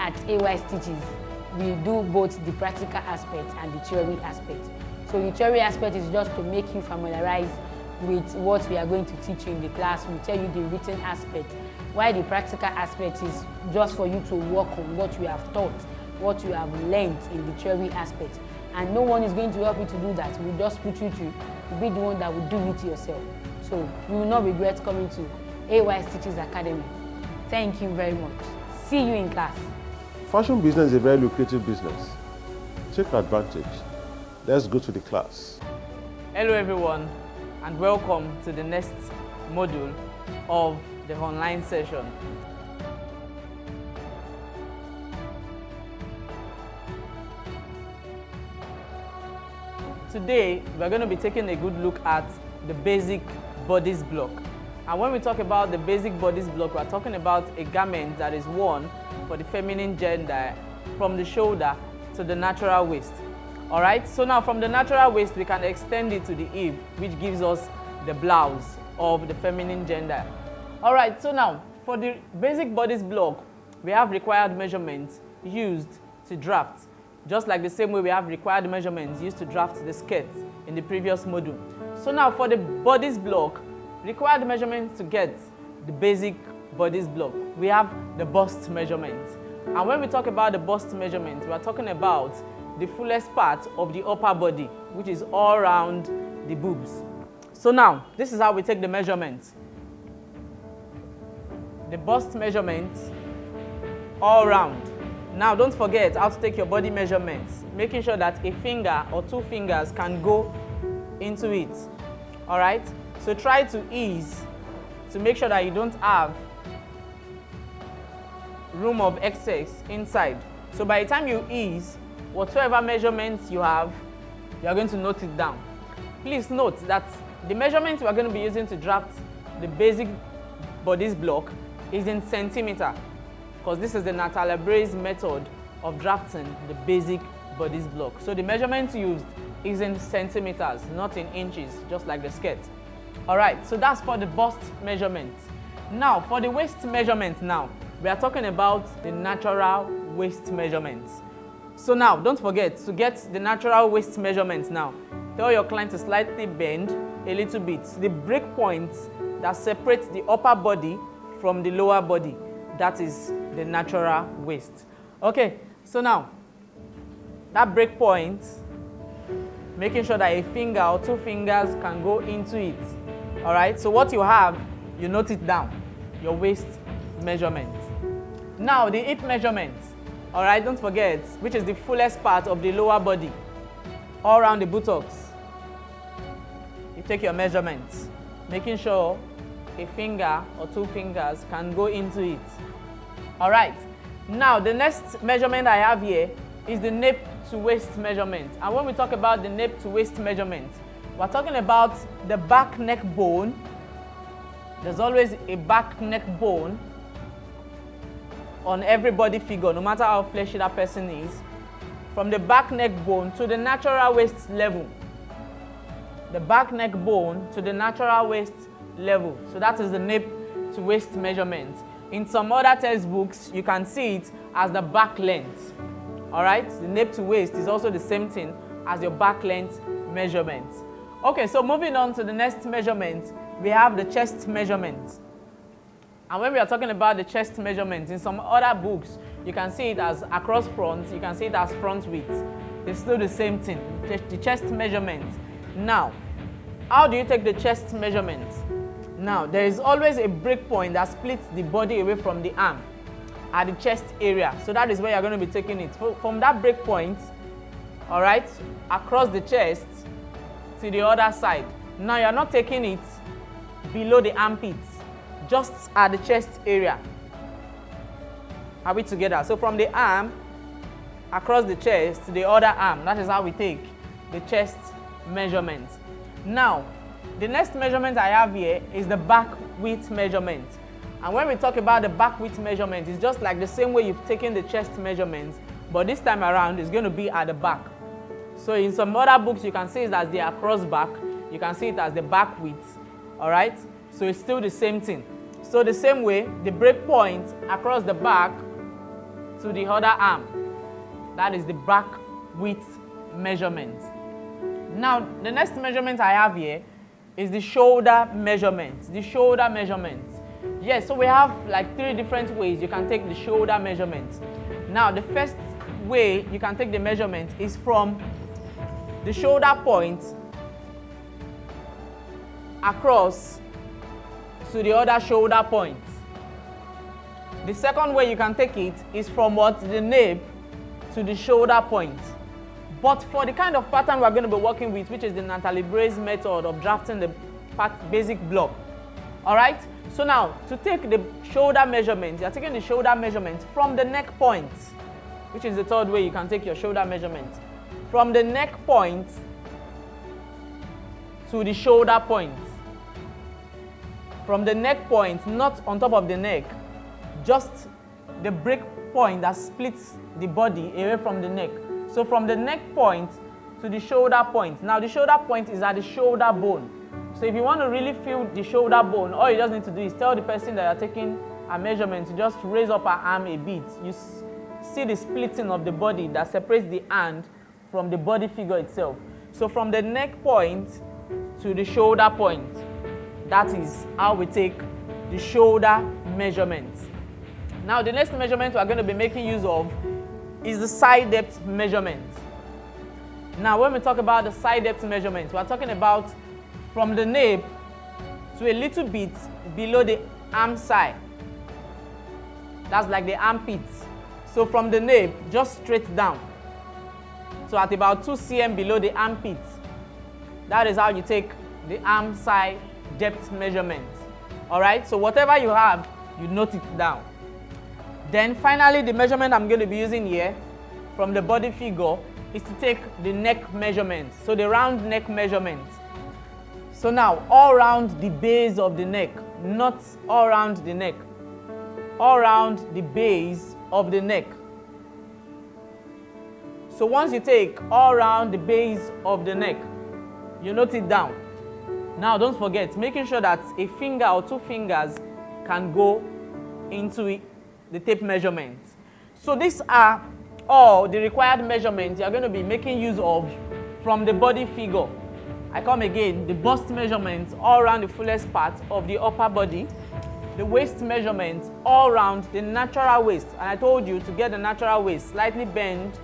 at AY Stitches, we do both the practical aspect and the theory aspect. So the theory aspect is just to make you familiarize with what we are going to teach you in the class. We tell you the written aspect, while the practical aspect is just for you to work on what you have taught, what you have learned in the theory aspect. And no one is going to help you to do that. We just put you to be the one that will do it yourself. So you will not regret coming to AY Stitches Academy. Thank you very much. See you in class. Fashion business is a very lucrative business. Take advantage. Let's go to the class. Hello everyone, and welcome to the next module of the online session. Today, we're going to be taking a good look at the basic bodice block. And when we talk about the basic bodice block, we're talking about a garment that is worn for the feminine gender from the shoulder to the natural waist. All right, so now from the natural waist, we can extend it to the hip, which gives us the blouse of the feminine gender. All right, so now for the basic bodice block, we have required measurements used to draft, just like the same way we have required measurements used to draft the skirt in the previous module. So now for the bodice block, required measurements to get the basic bodice block, we have the bust measurement. And when we talk about the bust measurement, we are talking about the fullest part of the upper body, which is all around the boobs. So now, this is how we take the measurement. The bust measurement all around. Now, don't forget how to take your body measurements, making sure that a finger or two fingers can go into it. All right? So try to ease to make sure that you don't have room of excess inside. So by the time you ease, whatever measurements you have, you are going to note it down. Please note that the measurements we are going to be using to draft the basic bodice block is in centimeter, because this is the Natalia Bray's method of drafting the basic bodice block. So the measurements used is in centimeters, not in inches, just like the skirt. All right, so that's for the bust measurement. Now, for the waist measurement now, we are talking about the natural waist measurements. So now, don't forget to get the natural waist measurements now. Tell your client to slightly bend a little bit. The break point that separates the upper body from the lower body, that is the natural waist. Okay, so now, that break point, making sure that a finger or two fingers can go into it. All right, so what you have, you note it down, your waist measurement. Now, the hip measurement. All right, don't forget, which is the fullest part of the lower body, all around the buttocks. You take your measurements, making sure a finger or two fingers can go into it. All right, now the next measurement I have here is the nape to waist measurement. And when we talk about the nape to waist measurement, we're talking about the back neck bone. There's always a back neck bone on every body figure, no matter how fleshy that person is, from the back neck bone to the natural waist level. The back neck bone to the natural waist level. So that is the nape to waist measurement. In some other textbooks, you can see it as the back length. All right, the nape to waist is also the same thing as your back length measurement. Okay, so moving on to the next measurement, we have the chest measurement. And when we are talking about the chest measurement, in some other books, you can see it as across front, you can see it as front width. It's still the same thing, the chest measurement. Now, how do you take the chest measurement? Now, there is always a break point that splits the body away from the arm at the chest area. So that is where you're going to be taking it. From that break point, all right, across the chest to the other side. Now, you're not taking it below the armpits, just at the chest area. Are we together? So from the arm across the chest to the other arm, that is how we take the chest measurement. Now, the next measurement I have here is the back width measurement. And when we talk about the back width measurement, it's just like the same way you've taken the chest measurements, but this time around it's going to be at the back. So in some other books, you can see it as the across back, you can see it as the back width. All right? So it's still the same thing. So the same way, the break point across the back to the other arm. That is the back width measurement. Now, the next measurement I have here is the shoulder measurement. The shoulder measurement. Yes, so we have like 3 different ways you can take the shoulder measurement. Now, the first way you can take the measurement is from the shoulder point across to the other shoulder point. The second way you can take it is from the nape to the shoulder point. But for the kind of pattern we're going to be working with, which is the Natalie Bray's method of drafting the basic block. Alright? So now, to take the shoulder measurement, you're taking the shoulder measurement from the neck point, which is the third way you can take your shoulder measurement. From the neck point to the shoulder point. From the neck point, not on top of the neck, just the break point that splits the body away from the neck. So from the neck point to the shoulder point. Now the shoulder point is at the shoulder bone. So if you want to really feel the shoulder bone, all you just need to do is tell the person that you're taking a measurement to just raise up her arm a bit. You see the splitting of the body that separates the hand from the body figure itself. So from the neck point to the shoulder point, that is how we take the shoulder measurement. Now the next measurement we're going to be making use of is the side depth measurement. Now when we talk about the side depth measurement, we're talking about from the nape to a little bit below the arm side. That's like the armpits. So from the nape, just straight down. So at about 2 cm below the armpits. That is how you take the arm side depth measurement. Alright, so whatever you have, you note it down. Then finally, the measurement I'm going to be using here from the body figure is to take the neck measurement. So the round neck measurement. So now, all around the base of the neck, not all around the neck, all around the base of the neck. So once you take all around the base of the neck, you note it down. Now don't forget, making sure that a finger or 2 fingers can go into the tape measurement. So these are all the required measurements you are going to be making use of from the body figure. I come again, the bust measurements all around the fullest part of the upper body, the waist measurements all around the natural waist. And I told you to get the natural waist, slightly bend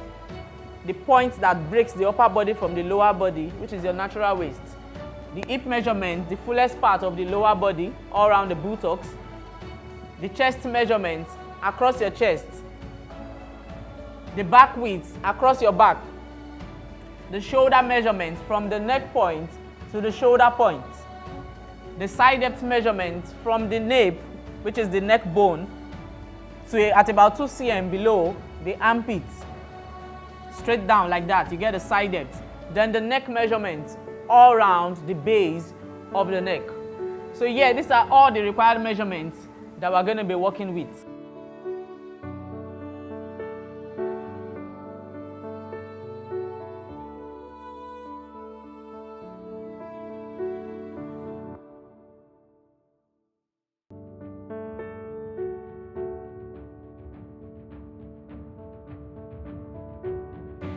the point that breaks the upper body from the lower body, which is your natural waist. The hip measurement, the fullest part of the lower body, all around the buttocks. The chest measurement across your chest. The back width across your back. The shoulder measurement from the neck point to the shoulder point. The side depth measurement from the nape, which is the neck bone, to at about 2 cm below the armpits. Straight down like that, you get the side depth. Then the neck measurement all around the base of the neck. So yeah, these are all the required measurements that we're going to be working with.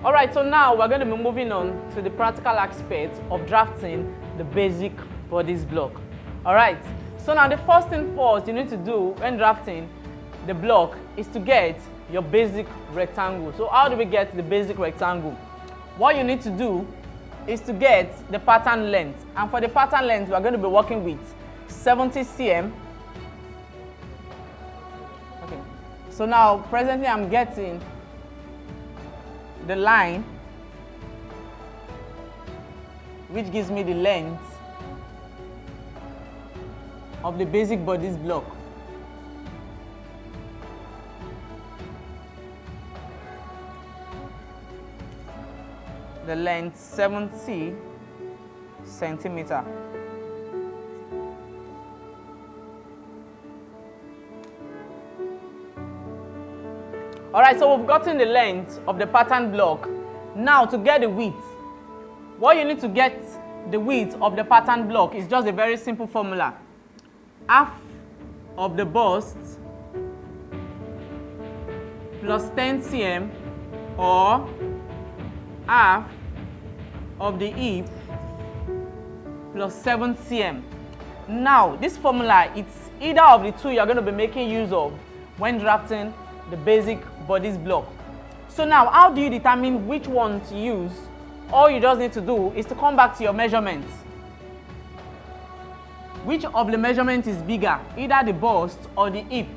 Alright, so now we're going to be moving on to the practical aspects of drafting the basic bodice block. Alright, so now the first thing first you need to do when drafting the block is to get your basic rectangle. So how do we get the basic rectangle? What you need to do is to get the pattern length. And for the pattern length, we're going to be working with 70 cm. Okay, so now presently I'm getting the line which gives me the length of the basic bodice block. The length 70 centimeter. Alright, so we've gotten the length of the pattern block. Now to get the width, what you need to get the width of the pattern block is just a very simple formula. Half of the bust plus 10 cm or half of the hip plus 7 cm. Now, this formula, it's either of the two you're going to be making use of when drafting the basic bodice block. So now, how do you determine which one to use? All you just need to do is to come back to your measurements. Which of the measurements is bigger, either the bust or the hip?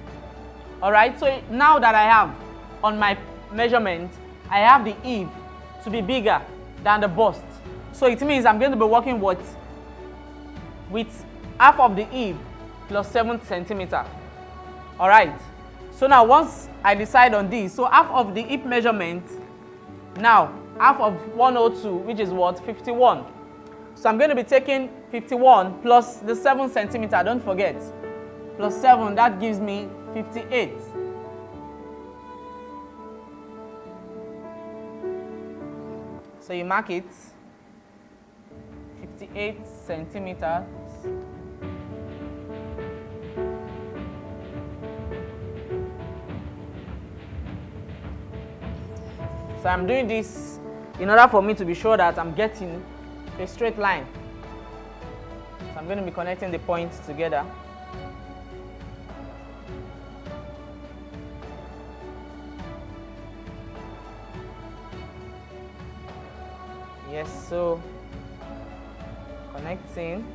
Alright, so now that I have on my measurement, I have the hip to be bigger than the bust. So it means I'm going to be working with half of the hip plus 7 centimeter. Alright, so now once I decide on this, so half of the hip measurement, now half of 102, which is what? 51. So I'm going to be taking 51 plus the 7 centimeter, don't forget. Plus 7, that gives me 58. So you mark it, 58 centimeters. So I'm doing this in order for me to be sure that I'm getting a straight line. So I'm going to be connecting the points together. Yes, so connecting.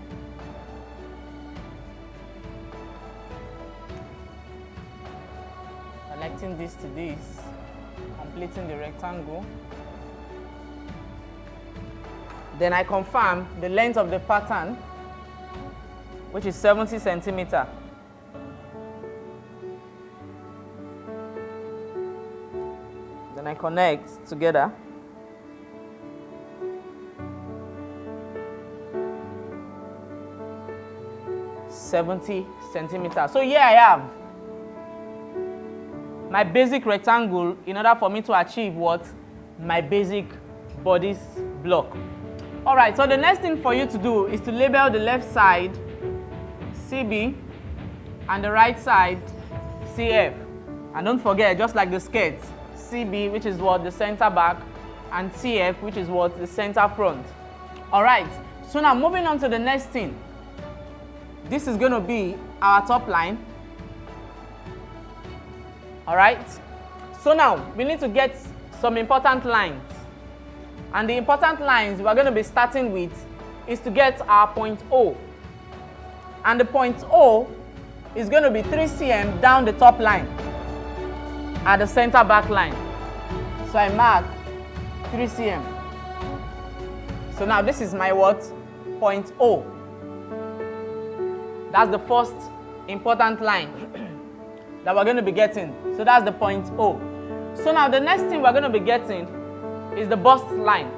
Connecting this to this, completing the rectangle. Then I confirm the length of the pattern, which is 70 centimeter. Then I connect together. .70 centimeters. So here I have my basic rectangle in order for me to achieve what? My basic bodice block. Alright, so the next thing for you to do is to label the left side CB and the right side CF. And don't forget, just like the skirt, CB, which is what? The center back, and CF, which is what? The center front. Alright, so now moving on to the next thing. This is going to be our top line. Alright, so now we need to get some important lines. And the important lines we're going to be starting with is to get our point O. And the point O is going to be 3 cm down the top line at the center back line. So I mark 3 cm. So now this is my what? Point O. That's the first important line that we're going to be getting. So that's the point O. So now the next thing we're going to be getting is the bust line.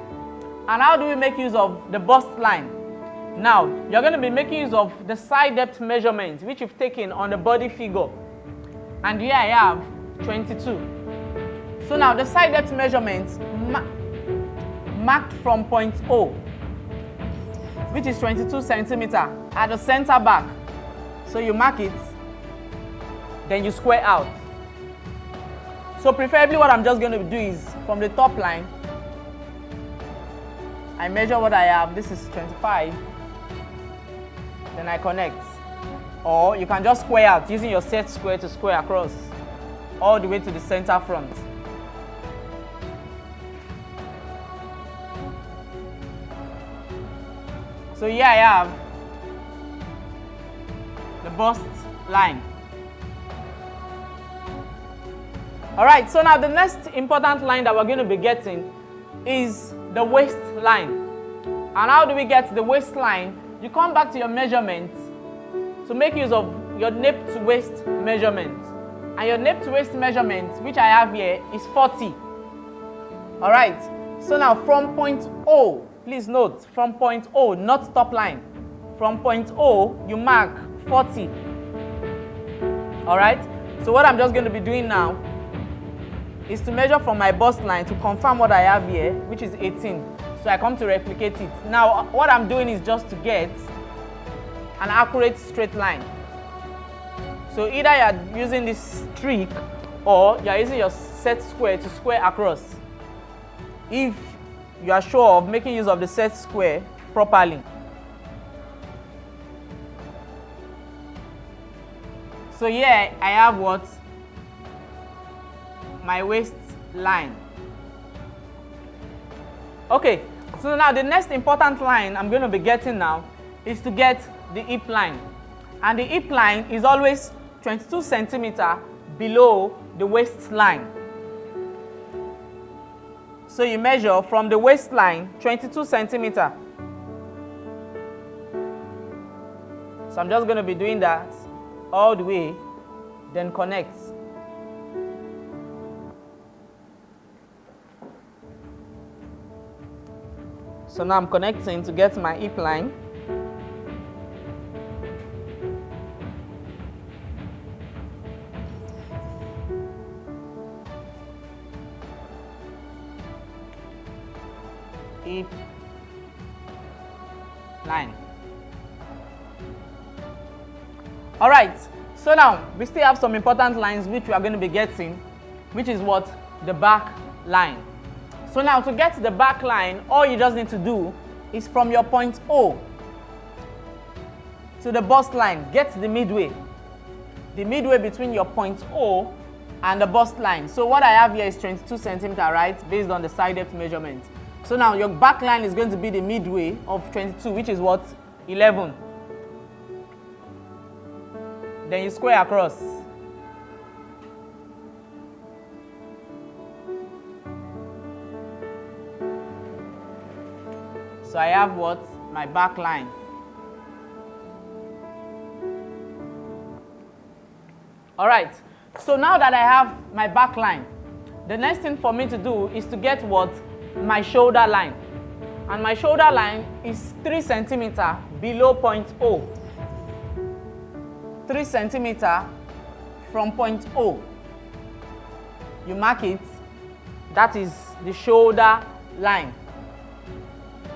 And how do we make use of the bust line? Now, you're going to be making use of the side depth measurement, which you've taken on the body figure. And here I have 22. So now the side depth measurement marked from point O, which is 22 centimeter at the center back. So you mark it, then you square out. So preferably what I'm just going to do is from the top line, I measure what I have. This is 25. Then I connect. Or you can just square out using your set square to square across all the way to the center front. So here I have the bust line. Alright, so now the next important line that we're going to be getting is the waistline. And how do we get the waistline? You come back to your measurements to make use of your nape to waist measurement. And your nape to waist measurement, which I have here, is 40. Alright, so now from point O, please note, from point O, not top line. From point O, you mark 40. Alright, so what I'm just going to be doing now is to measure from my bust line to confirm what I have here, which is 18. So I come to replicate it. Now, what I'm doing is just to get an accurate straight line. So either you're using this streak or you are using your set square to square across. If you are sure of making use of the set square properly. So here I have what? My waistline. Okay, so now the next important line I'm going to be getting now is to get the hip line. And the hip line is always 22 centimeters below the waistline. So you measure from the waistline 22 centimeters. So I'm just going to be doing that all the way, then connect. So now I'm connecting to get my hip line. Hip line. All right, so now we still have some important lines which we are going to be getting, which is what? The back line. So now to get the back line, all you just need to do is from your point O to the bust line, get the midway between your point O and the bust line. So what I have here is 22 centimeters, right, based on the side depth measurement. So now your back line is going to be the midway of 22, which is what? 11. Then you square across. So I have what? My back line. All right, so now that I have my back line, the next thing for me to do is to get what? My shoulder line. And my shoulder line is 3 centimeters below point O. 3 centimeters from point O. You mark it. That is the shoulder line.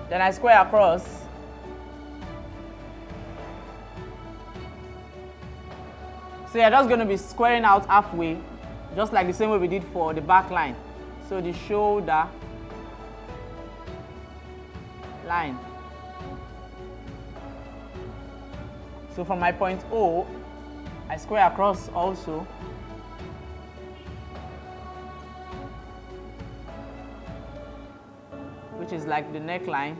Then I square across. So you're just going to be squaring out halfway, just like the same way we did for the back line. So the shoulder line. So from my point O, I square across also. Which is like the neckline.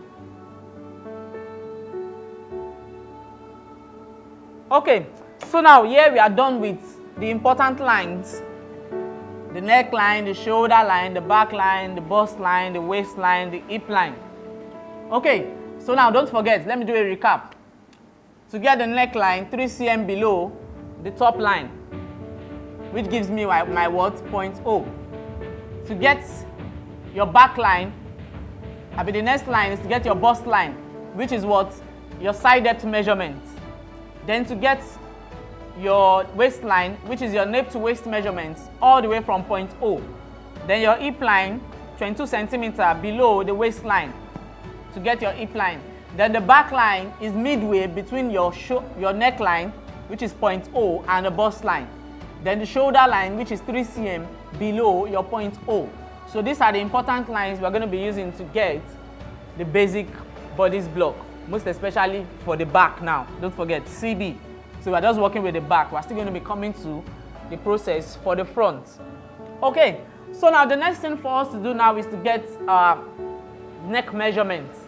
Okay, so now here we are done with the important lines. The neckline, the shoulder line, the back line, the bust line, the waistline, the hip line. Okay, so now don't forget, let me do a recap. To get the neckline, 3 cm below the top line, which gives me my what? Point O. To get your back line, the next line is to get your bust line, which is what? Your side depth measurement. Then to get your waistline, which is your nape to waist measurements, all the way from point O. Then your hip line, 22 centimeters below the waistline, to get your hip line. Then the back line is midway between your neckline, which is point O, and the bust line. Then the shoulder line, which is 3 cm below your point O. So these are the important lines we're going to be using to get the basic bodice block, most especially for the back now. Don't forget, CB. So we're just working with the back. We're still going to be coming to the process for the front. Okay, so now the next thing for us to do now is to get neck measurements,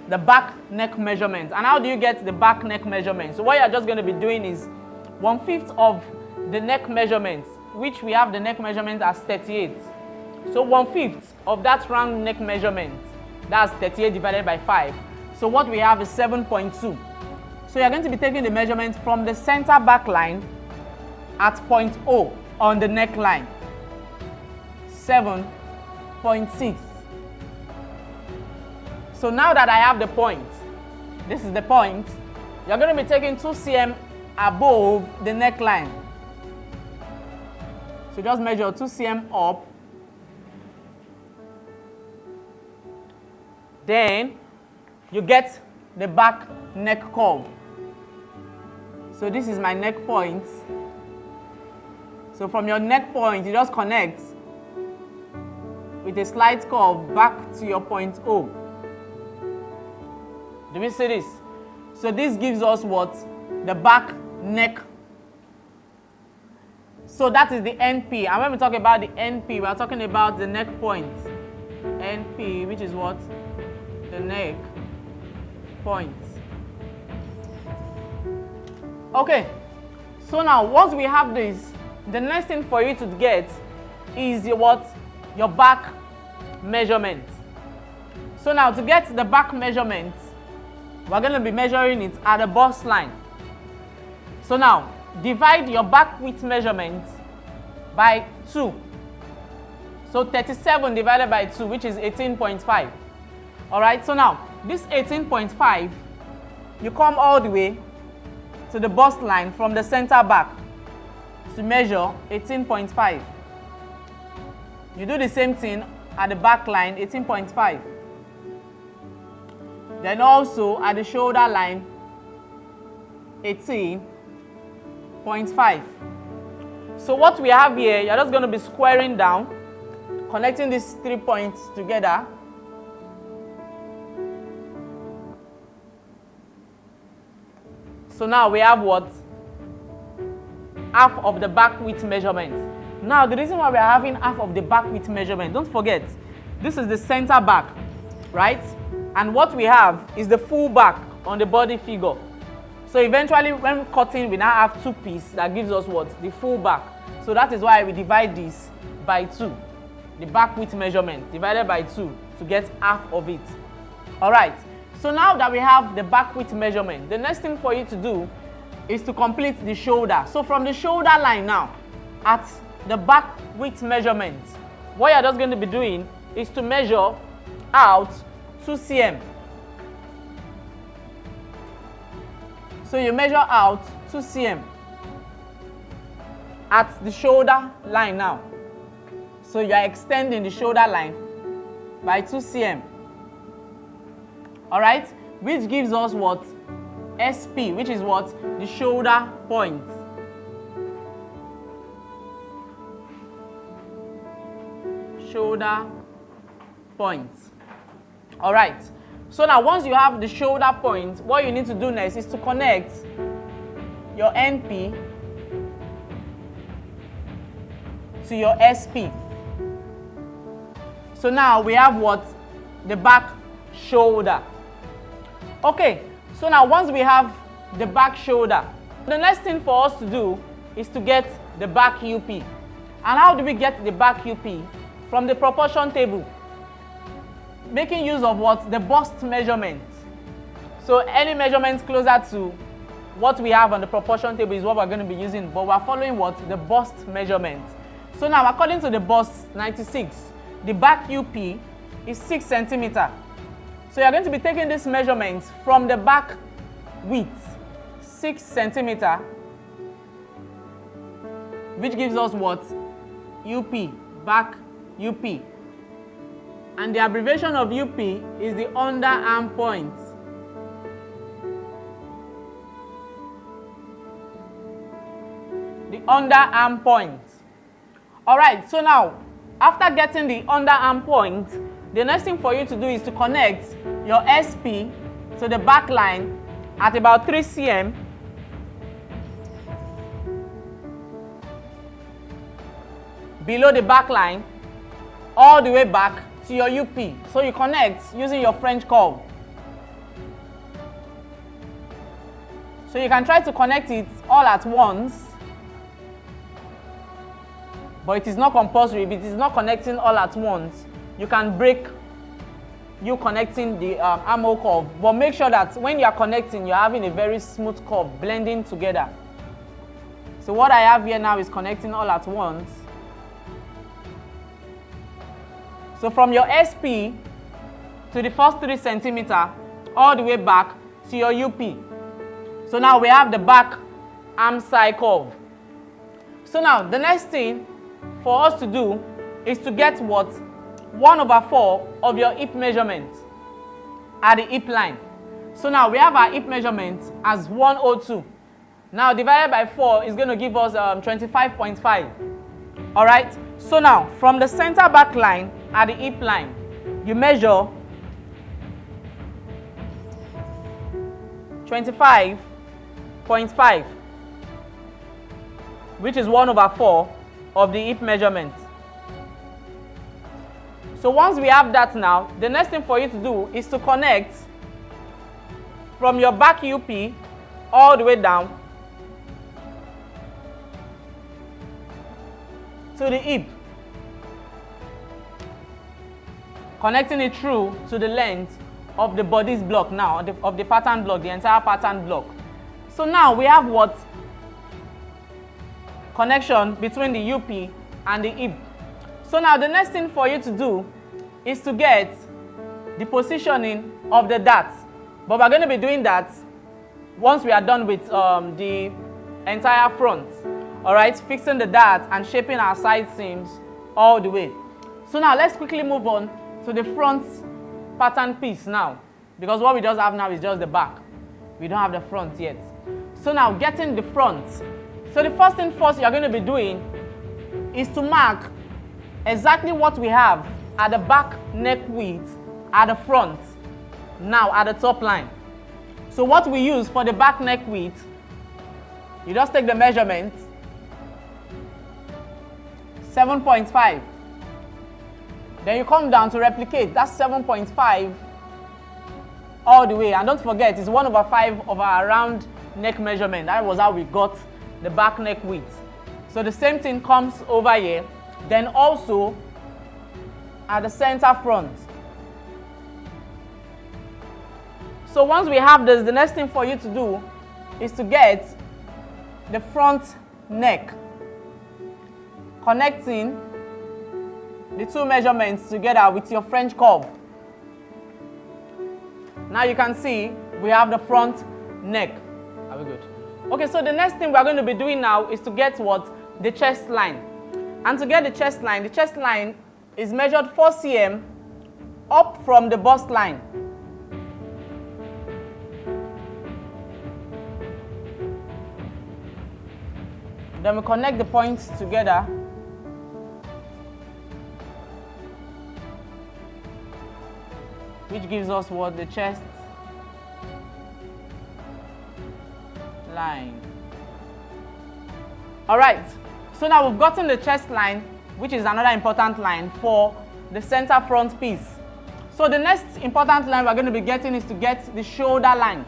the back neck measurements. And how do you get the back neck measurements? So what you're just going to be doing is 1/5 of the neck measurements, which we have the neck measurement as 38. So 1/5 of that round neck measurement, that's 38 divided by 5. So what we have is 7.2. So you're going to be taking the measurement from the center back line at point O on the neckline. 7.6. So now that I have the point, this is the point, you're going to be taking 2 cm above the neckline. So just measure 2 cm up. Then you get the back neck curve. So this is my neck point. So from your neck point, you just connect with a slight curve back to your point O. Do we see this? So this gives us what? The back neck. So that is the NP. And when we talk about the NP, we are talking about the neck point. NP, which is what? The neck point. Okay. So now, once we have this, the next thing for you to get is your what? Your back measurement. So now, to get the back measurement, we're going to be measuring it at the bust line. So now, divide your back width measurement by 2. So 37 divided by 2, which is 18.5. Alright, so now, this 18.5, you come all the way to the bust line from the center back to measure 18.5. You do the same thing at the back line, 18.5. Then also at the shoulder line, 18.5. So what we have here, you're just going to be squaring down, connecting these 3 points together. So now we have what? Half of the back width measurement. Now the reason why we are having half of the back width measurement, don't forget, this is the center back, right? And what we have is the full back on the body figure. So eventually when cutting, we now have 2 pieces that gives us what? The full back. So that is why we divide this by 2. The back width measurement divided by 2 to get half of it. Alright, so now that we have the back width measurement, the next thing for you to do is to complete the shoulder. So from the shoulder line now, at the back width measurement, what you're just going to be doing is to measure out 2 cm. So you measure out 2 cm at the shoulder line now. So you are extending the shoulder line by 2 cm. Alright, which gives us what? SP, which is what? The shoulder point. Shoulder point. Alright, so now once you have the shoulder point, what you need to do next is to connect your NP to your SP. So now we have what? The back shoulder. Okay, so now once we have the back shoulder, the next thing for us to do is to get the back UP. And how do we get the back UP? From the proportion table. Making use of what? The bust measurement. So any measurement closer to what we have on the proportion table is what we're going to be using, but we're following what? The bust measurement. So now according to the bust 96, the back UP is 6 centimeters. So you're going to be taking this measurement from the back width, 6 centimeters, which gives us what? UP, back UP. And the abbreviation of UP is the underarm point. The underarm point. Alright, so now, after getting the underarm point, the next thing for you to do is to connect your SP to the back line at about 3 cm. Below the back line, all the way back to your UP. So you connect using your French curve. So you can try to connect it all at once, but it is not compulsory. If it is not connecting all at once, you can break you connecting the armhole curve. But make sure that when you are connecting, you're having a very smooth curve, blending together. So what I have here now is connecting all at once. So from your SP to the first 3 centimeters, all the way back to your UP. So now we have the back arm side curve. So now the next thing for us to do is to get what? 1/4 of your hip measurement at the hip line. So now we have our hip measurement as 102. Now divided by 4 is going to give us 25.5. All right. So now from the center back line at the hip line, you measure 25.5, which is 1/4 of the hip measurement. So once we have that now, the next thing for you to do is to connect from your back UP all the way down to the hip, connecting it through to the length of the bodice block now, of the pattern block, the entire pattern block. So now we have what? Connection between the UP and the hip. So now the next thing for you to do is to get the positioning of the dart. But we're going to be doing that once we are done with the entire front. All right, fixing the dart and shaping our side seams all the way. So now let's quickly move on to the front pattern piece now, because what we just have now is just the back. We don't have the front yet. So now getting the front. So the first thing first you're going to be doing is to mark exactly what we have at the back neck width at the front, now at the top line. So what we use for the back neck width, you just take the measurement, 7.5. Then you come down to replicate, that's 7.5 all the way. And don't forget, it's 1/5 of our round neck measurement. That was how we got the back neck width. So the same thing comes over here. Then also at the center front. So once we have this, the next thing for you to do is to get the front neck, connecting the two measurements together with your French curve. Now you can see we have the front neck. Are we good? Okay, so the next thing we're going to be doing now is to get what? The chest line. And to get the chest line is measured 4 cm up from the bust line. Then we connect the points together. Which gives us what? The chest line. All right, so now we've gotten the chest line, which is another important line for the center front piece. So the next important line we're going to be getting is to get the shoulder line.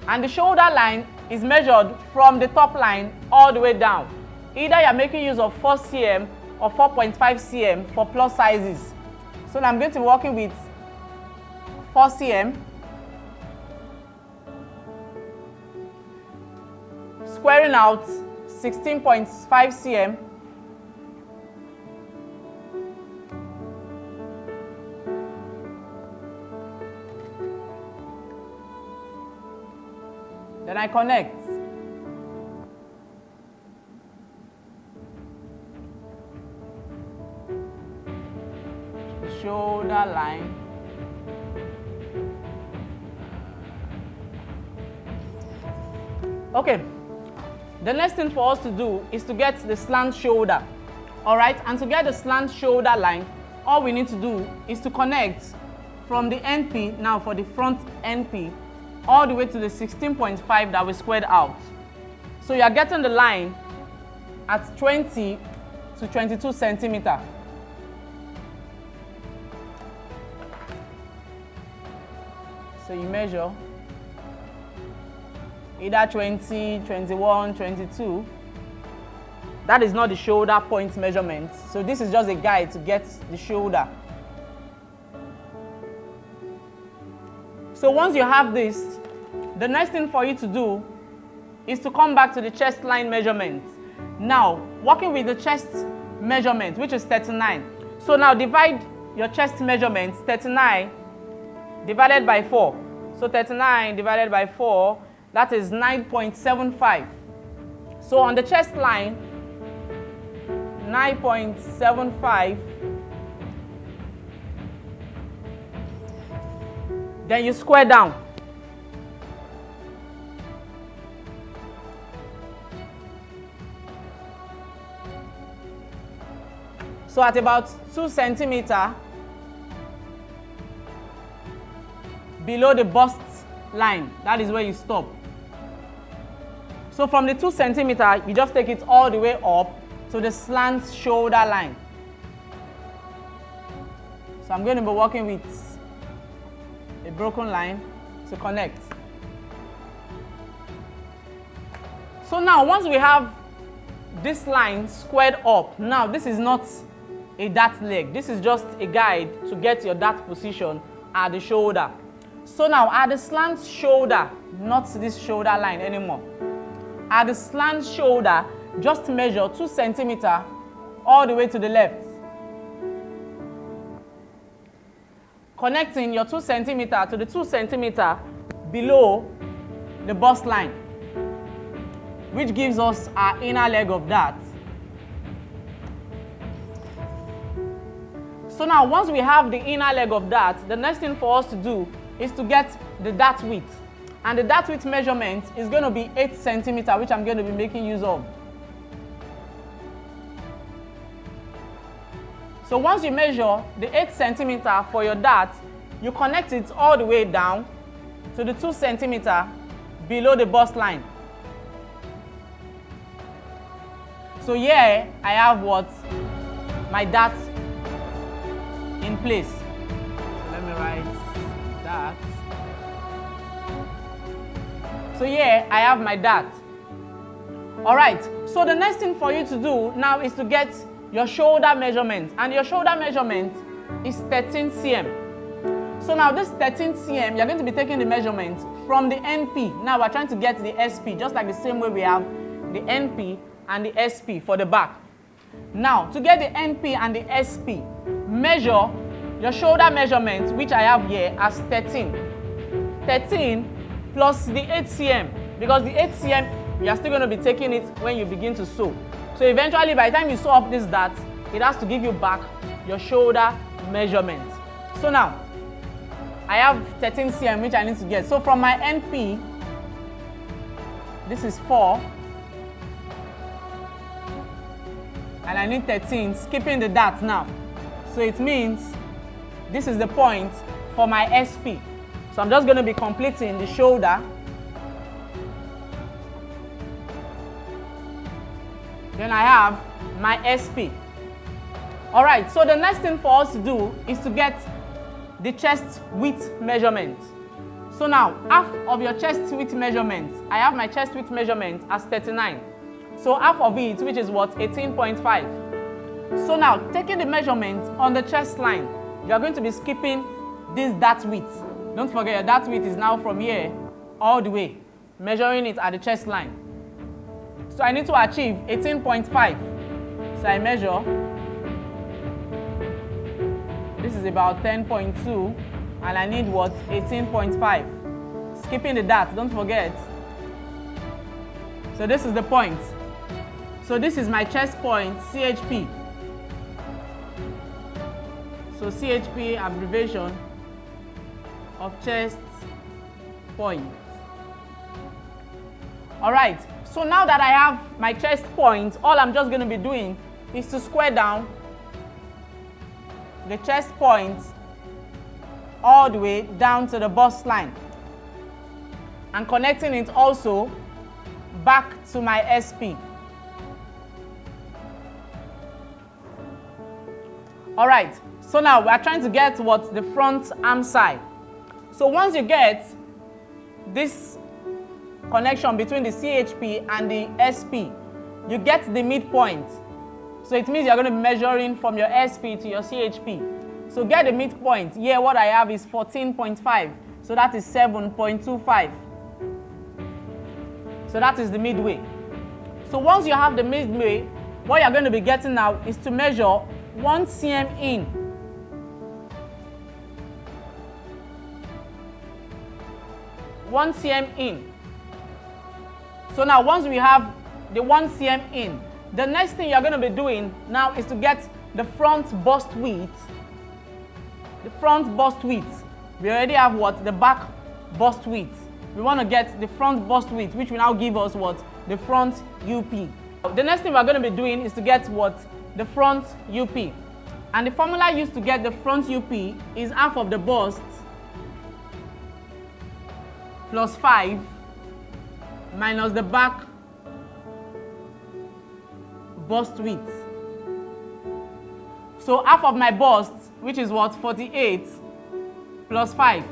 And the shoulder line is measured from the top line all the way down. Either you're making use of 4 cm or 4.5 cm for plus sizes. So now I'm going to be working with 4 cm, squaring out 16.5 cm, then I connect. Shoulder line. Okay, the next thing for us to do is to get the slant shoulder. All right, and to get the slant shoulder line, all we need to do is to connect from the NP, now for the front NP, all the way to the 16.5 that we squared out. So you are getting the line at 20 to 22 centimeter. So you measure either 20, 21, 22. That is not the shoulder point measurement. So this is just a guide to get the shoulder. So once you have this, the next thing for you to do is to come back to the chest line measurement. Now, working with the chest measurement, which is 39. So now divide your chest measurement, 39 divided by 4. So 39 divided by 4, that is 9.75. So on the chest line, 9.75. Then you square down. So at about 2 centimeters below the bust line, that is where you stop. So from the 2 centimeters, you just take it all the way up to the slant shoulder line. So I'm going to be working with a broken line to connect. So now once we have this line squared up, now this is not a dart leg. This is just a guide to get your dart position at the shoulder. So now at the slant shoulder, not this shoulder line anymore. At the slant shoulder, just measure 2 centimeters all the way to the left. Connecting your 2 centimeters to the 2 centimeters below the bust line, which gives us our inner leg of dart. So now once we have the inner leg of dart, the next thing for us to do is to get the dart width. And the dart width measurement is going to be 8 centimeters, which I'm going to be making use of. So once you measure the 8 centimeters for your dart, you connect it all the way down to the 2 centimeters below the bust line. So here I have what? My dart in place. So let me write that. So here I have my dart. All right, so the next thing for you to do now is to get your shoulder measurement, and your shoulder measurement is 13 cm. So now this 13 cm, you're going to be taking the measurement from the NP. Now we're trying to get the SP, just like the same way we have the NP and the SP for the back. Now to get the NP and the SP, measure your shoulder measurement, which I have here as 13. 13 plus the 8 cm, because the 8 cm, you are still going to be taking it when you begin to sew. So eventually, by the time you sew up this dart, it has to give you back your shoulder measurement. So now, I have 13 cm, which I need to get. So from my NP, this is 4. And I need 13, skipping the dart now. So it means this is the point for my SP. So I'm just going to be completing the shoulder. Then I have my SP. All right, so the next thing for us to do is to get the chest width measurement. So now, half of your chest width measurement, I have my chest width measurement as 39. So half of it, which is what, 18.5. So now, taking the measurement on the chest line, you are going to be skipping this dart width. Don't forget, your dart width is now from here all the way, measuring it at the chest line. So I need to achieve 18.5. So I measure. This is about 10.2, and I need what? 18.5. Skipping the dart, don't forget. So this is the point. So this is my chest point, CHP. So CHP, abbreviation of chest point. All right, so now that I have my chest point, all I'm just going to be doing is to square down the chest point all the way down to the bust line and connecting it also back to my SP. All right, so now we are trying to get what? The front arm side. So once you get this connection between the CHP and the SP, you get the midpoint. So it means you're going to be measuring from your SP to your CHP. So get the midpoint. Here what I have is 14.5. So that is 7.25. So that is the midway. So once you have the midway, what you're going to be getting now is to measure 1 cm in. 1 cm in. So now once we have the 1 cm in, the next thing you're going to be doing now is to get the front bust width. The front bust width. We already have what? The back bust width. We want to get the front bust width, which will now give us what? The front UP. The next thing we're going to be doing is to get what? the front UP. And the formula used to get the front UP is half of the bust plus 5 minus the back bust width. So half of my bust, which is what, 48, plus 5,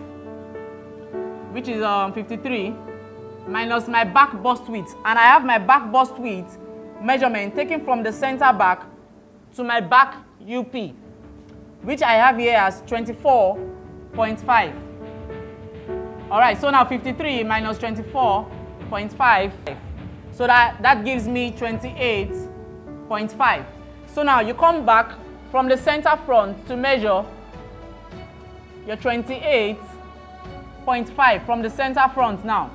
which is 53, minus my back bust width. And I have my back bust width measurement taken from the center back to my back UP, which I have here as 24.5. All right, so now 53 minus 24.5, so that gives me 28.5. So now you come back from the center front to measure your 28.5 from the center front now.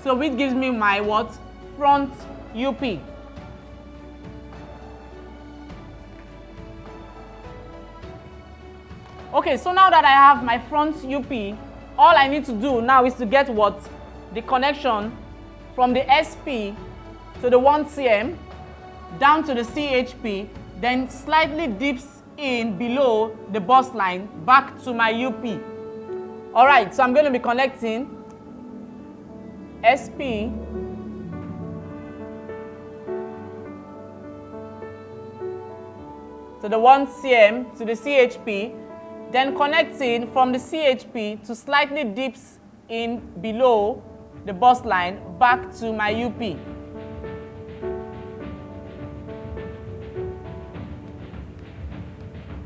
So which gives me my what? Front UP. Okay, so now that I have my front UP, all I need to do now is to get what? The connection from the SP to the 1 cm down to the CHP, then slightly dips in below the bust line back to my UP. All right, so I'm going to be connecting SP to the 1 cm to the CHP, then connecting from the CHP to slightly dips in below the bust line back to my UP.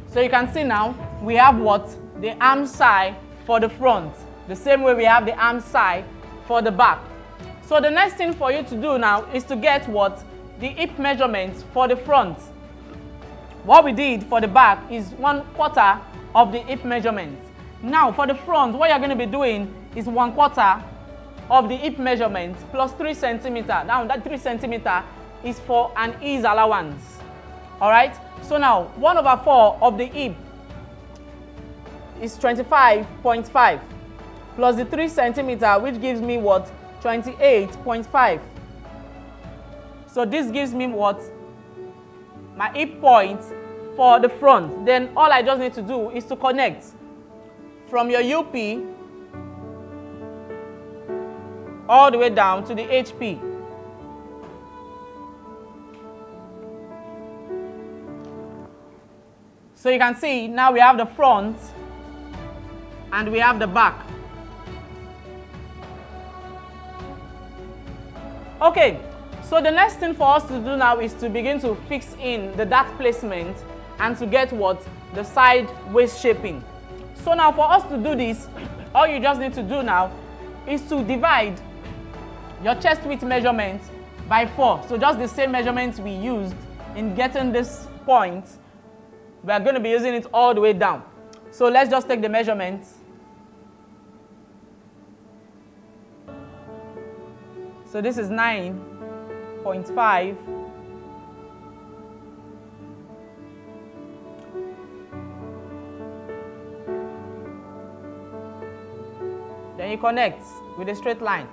So you can see now we have what? The arm side for the front, the same way we have the arm side for the back. So the next thing for you to do now is to get what? The hip measurements for the front. What we did for the back is 1/4 of the hip measurements. Now for the front, what you're going to be doing is 1/4 of the hip measurements plus 3 centimeters. Now that 3 centimeters is for an ease allowance. All right. So now 1/4 of the hip is 25.5 plus the 3 centimeters, which gives me what? 28.5. So this gives me what? My hip point for the front. Then all I just need to do is to connect from your UP all the way down to the HP. So you can see now we have the front and we have the back. Okay, so the next thing for us to do now is to begin to fix in the dart placement and to get what? The side waist shaping. So now for us to do this, all you just need to do now is to divide your chest width measurement by 4. So just the same measurements we used in getting this point, we are going to be using it all the way down. So let's just take the measurements. So this is 9.5. Then you connect with a straight line.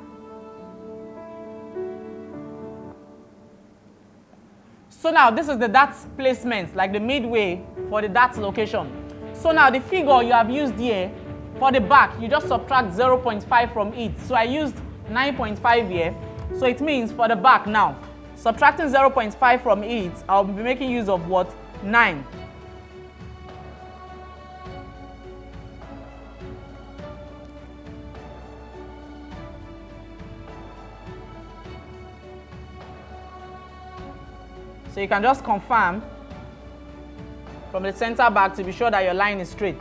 So now this is the dart placement, like the midway for the dart location. So now the figure you have used here for the back, you just subtract 0.5 from it. So I used 9.5 here. So it means for the back now, subtracting 0.5 from it, I'll be making use of what? 9. So you can just confirm from the center back to be sure that your line is straight.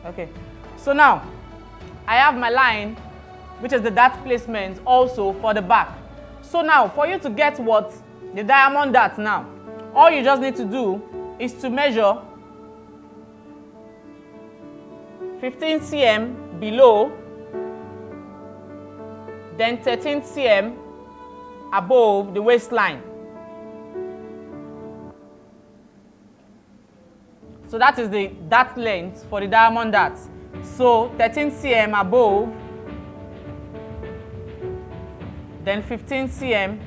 Okay, so now I have my line, which is the dart placement also for the back. So now for you to get what? The diamond dart now, all you just need to do is to measure 15 cm below, then 13 cm above the waistline. So that is the dart length for the diamond dart. So 13 cm above, then 15 cm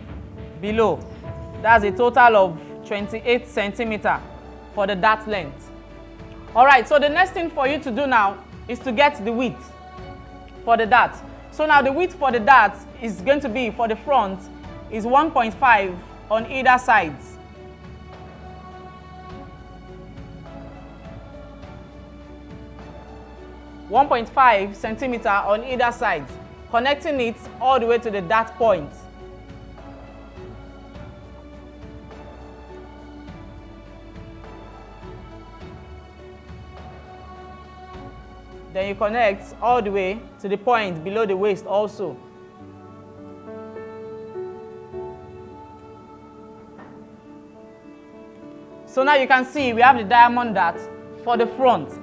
below. That's a total of 28 centimeter for the dart length. All right, so the next thing for you to do now is to get the width for the dart. So now the width for the dart is going to be, for the front, is 1.5 on either sides. (1.5 centimeter on either side, connecting it all the way to the dart point. Then you connect all the way to the point below the waist also. So now you can see we have the diamond dart for the front.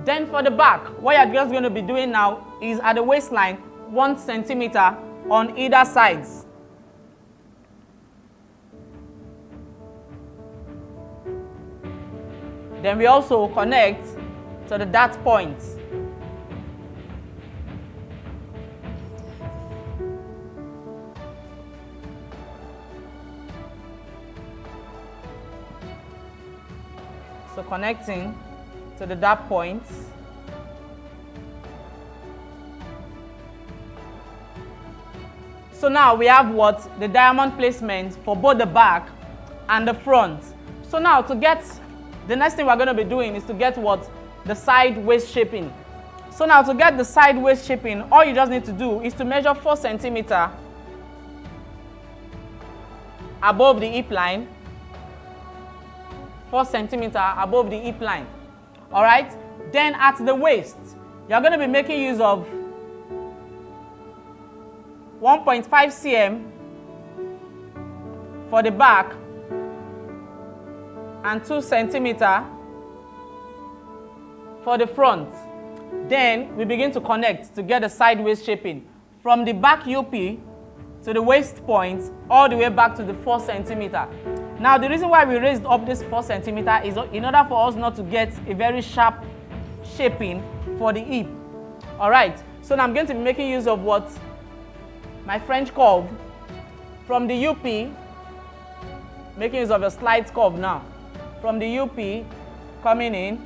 Then for the back, what you're just going to be doing now is at the waistline, 1 centimeter on either sides. Then we also connect to the dart point. So connecting to the dart points. So now we have what? The diamond placement for both the back and the front. So now to get, the next thing we're going to be doing is to get what? The side waist shaping. So now to get the side waist shaping, all you just need to do is to measure 4 centimeter above the hip line. 4 centimeter above the hip line. All right, then at the waist, you're going to be making use of 1.5 cm for the back and 2 centimeter for the front. Then we begin to connect to get the side waist shaping from the back UP to the waist point all the way back to the 4 centimeter. Now the reason why we raised up this 4 centimeter is in order for us not to get a very sharp shaping for the hip. All right, so now I'm going to be making use of what? My French curve from the UP, making use of a slight curve now. From the UP coming in,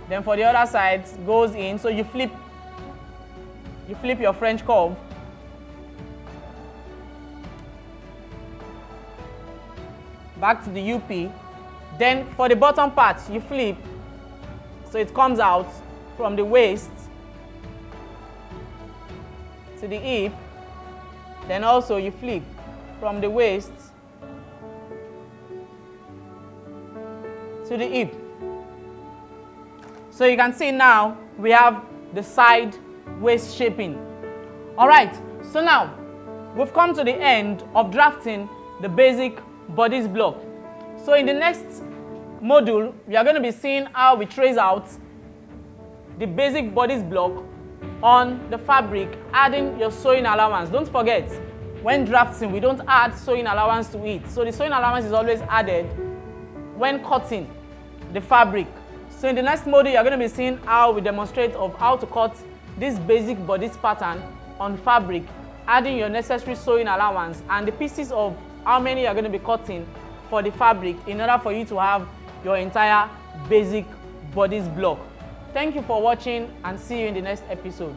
then for the other side goes in, so you flip your French curve. Back to the UP. Then for the bottom part, you flip, so it comes out from the waist to the hip. Then also you flip from the waist to the hip. So you can see now we have the side waist shaping. All right, so now we've come to the end of drafting the basic bodice block. So in the next module, we are going to be seeing how we trace out the basic bodice block on the fabric, adding your sewing allowance. Don't forget, when drafting, we don't add sewing allowance to it. So the sewing allowance is always added when cutting the fabric. So in the next module, you're going to be seeing how we demonstrate of how to cut this basic bodice pattern on fabric, adding your necessary sewing allowance and the pieces of how many you're going to be cutting for the fabric in order for you to have your entire basic bodice block. Thank you for watching and see you in the next episode.